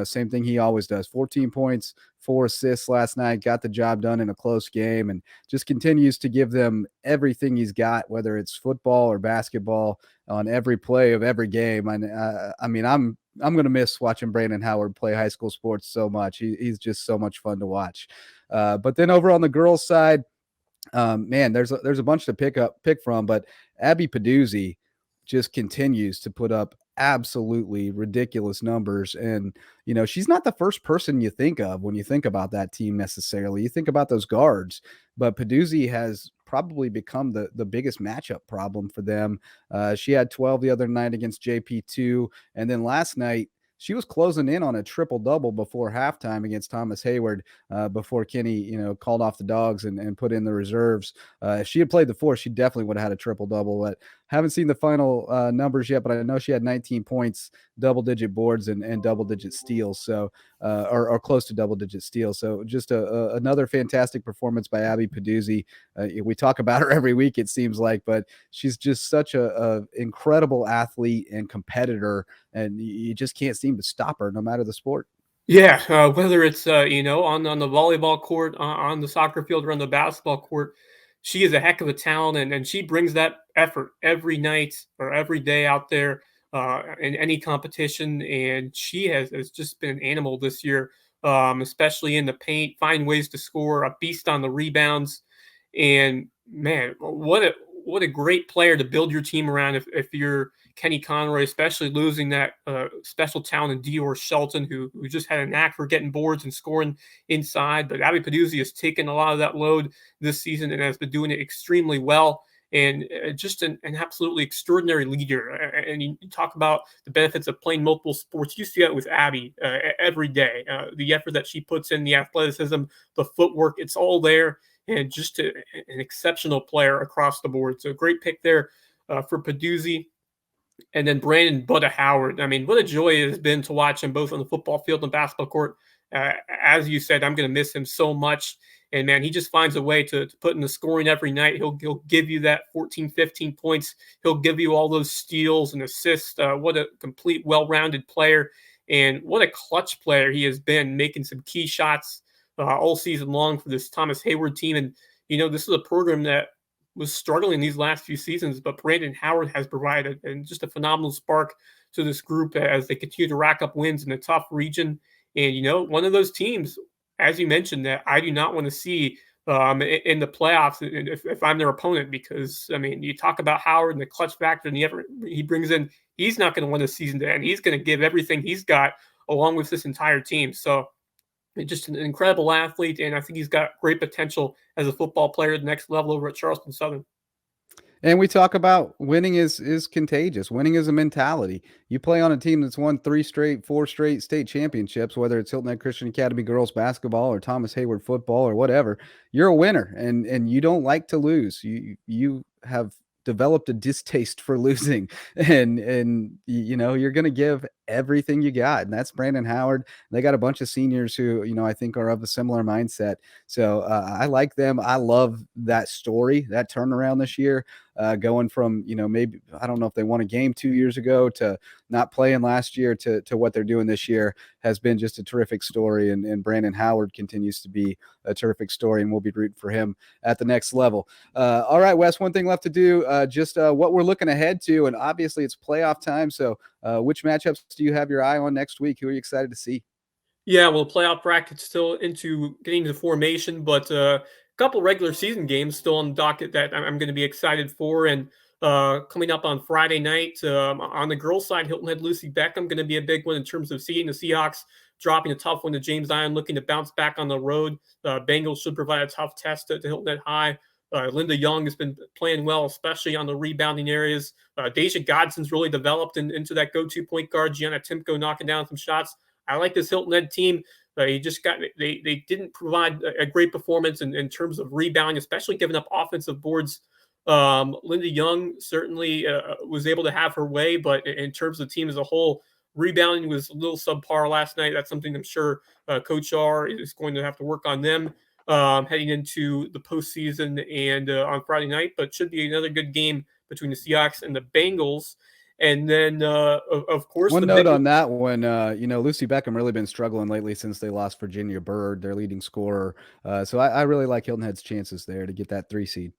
Same thing he always does. 14 points, 4 assists last night, got the job done in a close game, and just continues to give them everything he's got, whether it's football or basketball, on every play of every game. And I'm going to miss watching Brandon Howard play high school sports so much. He's just so much fun to watch. But then over on the girls' side, man, there's a bunch to pick from, but Abby Peduzzi just continues to put up absolutely ridiculous numbers. And, she's not the first person you think of when you think about that team necessarily. You think about those guards, but Peduzzi has probably become the biggest matchup problem for them. She had 12 the other night against JP2. And then last night, she was closing in on a triple-double before halftime against Thomas Hayward, before Kenny, called off the dogs and put in the reserves. If she had played the four, she definitely would have had a triple-double. But haven't seen the final numbers yet, but I know she had 19 points, double-digit boards, and double-digit steals, so or close to double-digit steals. So just another fantastic performance by Abby Peduzzi. We talk about her every week, it seems like, but she's just such a incredible athlete and competitor, and you just can't seem to stop her no matter the sport. Yeah, whether it's on the volleyball court, on the soccer field, or on the basketball court, she is a heck of a talent, and she brings that effort every night or every day out there in any competition. And she has just been an animal this year, especially in the paint, find ways to score, a beast on the rebounds. And man, what a great player to build your team around if you're Kenny Conroy, especially losing that special talent in Dior Shelton, who just had a knack for getting boards and scoring inside. But Abby Peduzzi has taken a lot of that load this season and has been doing it extremely well. And just an absolutely extraordinary leader. And you talk about the benefits of playing multiple sports. You see that with Abby every day. The effort that she puts in, the athleticism, the footwork, it's all there. And just an exceptional player across the board. So great pick there for Peduzzi. And then Brandon Butta Howard. I mean, what a joy it has been to watch him both on the football field and basketball court. As you said, I'm going to miss him so much. And, man, he just finds a way to put in the scoring every night. He'll give you that 14, 15 points. He'll give you all those steals and assists. What a complete, well-rounded player. And what a clutch player he has been, making some key shots all season long for this Thomas Hayward team. And, this is a program that was struggling these last few seasons, but Brandon Howard has provided and just a phenomenal spark to this group as they continue to rack up wins in a tough region. And, one of those teams, as you mentioned, that I do not want to see in the playoffs if I'm their opponent, because I mean, you talk about Howard and the clutch factor and he brings in, he's not going to win the season to end. He's going to give everything he's got along with this entire team. So just an incredible athlete, and I think he's got great potential as a football player at the next level over at Charleston Southern. And we talk about winning is contagious. Winning is a mentality. You play on a team that's won 3 straight, 4 straight state championships, whether it's Hilton Head Christian Academy girls basketball or Thomas Hayward football or whatever. You're a winner, and you don't like to lose. You have developed a distaste for losing, and you know you're going to give everything you got, and that's Brandon Howard. They got a bunch of seniors who I think are of a similar mindset. So I like them. I love that story, that turnaround this year. Going from, maybe, I don't know if they won a game 2 years ago to not playing last year to what they're doing this year has been just a terrific story. And Brandon Howard continues to be a terrific story, and we'll be rooting for him at the next level. All right, Wes, one thing left to do, just what we're looking ahead to. And obviously it's playoff time. So which matchups do you have your eye on next week? Who are you excited to see? Yeah, well, playoff bracket's still into getting to formation, but a couple regular season games still on the docket that I'm going to be excited for. And coming up on Friday night, on the girls' side, Hilton Head Lucy Beckham going to be a big one in terms of seeding the Seahawks, dropping a tough one to James Iron, looking to bounce back on the road. Bengals should provide a tough test to Hilton Head High. Linda Young has been playing well, especially on the rebounding areas. Deja Godson's really developed into that go-to point guard. Gianna Timko knocking down some shots. I like this Hilton Head team. They didn't provide a great performance in terms of rebounding, especially giving up offensive boards. Linda Young certainly was able to have her way, but in terms of the team as a whole, rebounding was a little subpar last night. That's something I'm sure Coach R is going to have to work on them heading into the postseason and on Friday night. But should be another good game between the Seahawks and the Bengals. And then, of course, one note on that one, Lucy Beckham really been struggling lately since they lost Virginia Bird, their leading scorer. So I really like Hilton Head's chances there to get that 3 seed.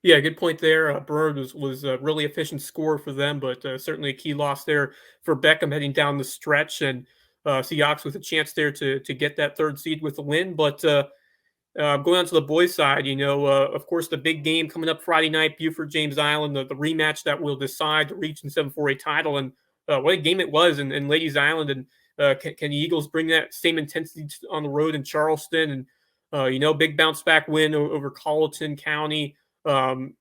Yeah, good point there. Bird was a really efficient scorer for them, but certainly a key loss there for Beckham heading down the stretch. And Seahawks with a chance there to get that 3rd seed with a win. But going on to the boys' side, of course, the big game coming up Friday night, Beaufort James Island, the rematch that will decide the Region 7-4A title. And what a game it was in Ladies Island. And can the Eagles bring that same intensity on the road in Charleston? And, big bounce back win over Colleton County. And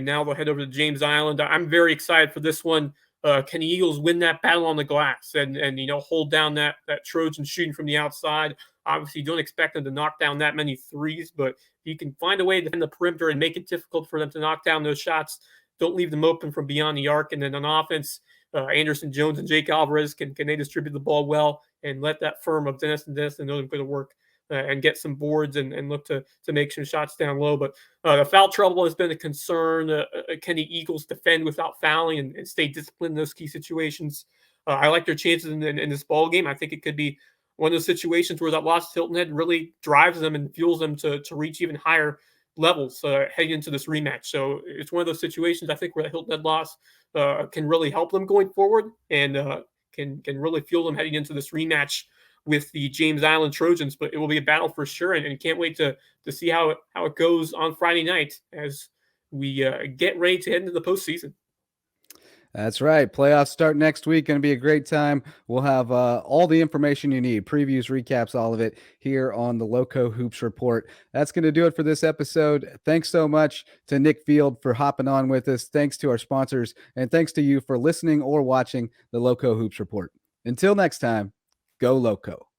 now they'll head over to James Island. I'm very excited for this one. Can the Eagles win that battle on the glass and hold down that Trojan shooting from the outside? Obviously, you don't expect them to knock down that many threes, but if you can find a way to defend the perimeter and make it difficult for them to knock down those shots, don't leave them open from beyond the arc. And then on offense, Anderson Jones and Jake Alvarez, can they distribute the ball well and let that firm of Dennis and know them go to work and get some boards and look to make some shots down low. But the foul trouble has been a concern. Can the Eagles defend without fouling and stay disciplined in those key situations? I like their chances in this ball game. I think it could be one of those situations where that loss to Hilton Head really drives them and fuels them to reach even higher levels heading into this rematch. So it's one of those situations, I think, where the Hilton Head loss can really help them going forward and can really fuel them heading into this rematch with the James Island Trojans. But it will be a battle for sure, and can't wait to see how it goes on Friday night as we get ready to head into the postseason. That's right. Playoffs start next week. Going to be a great time. We'll have all the information you need, previews, recaps, all of it here on the Lowco Hoops Report. That's going to do it for this episode. Thanks so much to Nick Field for hopping on with us. Thanks to our sponsors, and thanks to you for listening or watching the Lowco Hoops Report. Until next time, go Lowco.